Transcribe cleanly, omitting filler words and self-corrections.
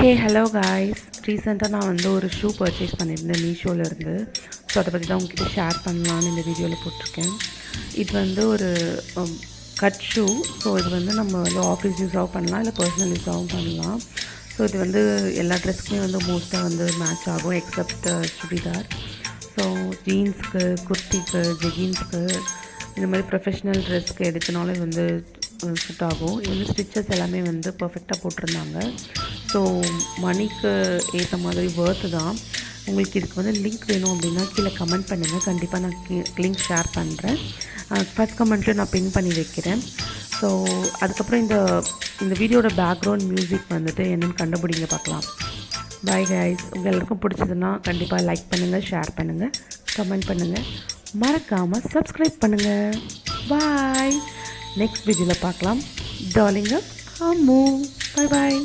Hey hello guys, ரீசெண்டாக நான் வந்து ஒரு ஷூ பர்ச்சேஸ் பண்ணியிருந்தேன் மீஷோலேருந்து. ஸோ அதை பற்றி தான் உங்ககிட்ட ஷேர் பண்ணலான்னு இந்த வீடியோவில் போட்டிருக்கேன். இது வந்து ஒரு கட் ஷூ. ஸோ இது வந்து நம்ம வந்து ஆஃபீஸ் யூஸாகவும் பண்ணலாம், இல்லை பர்சனல் யூஸாகவும் பண்ணலாம். ஸோ இது வந்து எல்லா ட்ரெஸ்க்குமே வந்து மோஸ்ட்டாக வந்து மேட்ச் ஆகும் எக்ஸப்ட் சுடிதார். ஸோ ஜீன்ஸ்க்கு, குர்த்திக்கு, ஜெகின்ஸ்க்கு, இந்த மாதிரி ப்ரொஃபஷ்னல் ட்ரெஸ்க்கு எதுக்குனாலும் இது வந்து சூட் ஆகும். இது வந்து ஸ்டிச்சஸ் எல்லாமே வந்து பர்ஃபெக்டாக போட்டிருந்தாங்க. ஸோ மணிக்கு ஏற்ற மாதிரி ஒர்த்து தான். உங்களுக்கு இதுக்கு வந்து லிங்க் வேணும் அப்படின்னா கீழே கமெண்ட் பண்ணுங்கள். கண்டிப்பாக நான் லிங்க் ஷேர் பண்ணுறேன். ஃபஸ்ட் கமெண்ட்டில் நான் பின் பண்ணி வைக்கிறேன். ஸோ அதுக்கப்புறம் இந்த வீடியோட பேக்ரவுண்ட் மியூசிக் வந்துட்டு என்னென்னு கண்டுபிடிங்க பார்க்கலாம். Bye guys. உங்கள் எல்லாருக்கும் பிடிச்சதுன்னா கண்டிப்பாக லைக் பண்ணுங்கள், ஷேர் பண்ணுங்கள், கமெண்ட் பண்ணுங்கள், மறக்காமல் சப்ஸ்கிரைப் பண்ணுங்கள். பாய். நெக்ஸ்ட் வீடியோவில் பார்க்கலாம். டார்லிங்க அம்மு. பாய் பாய்.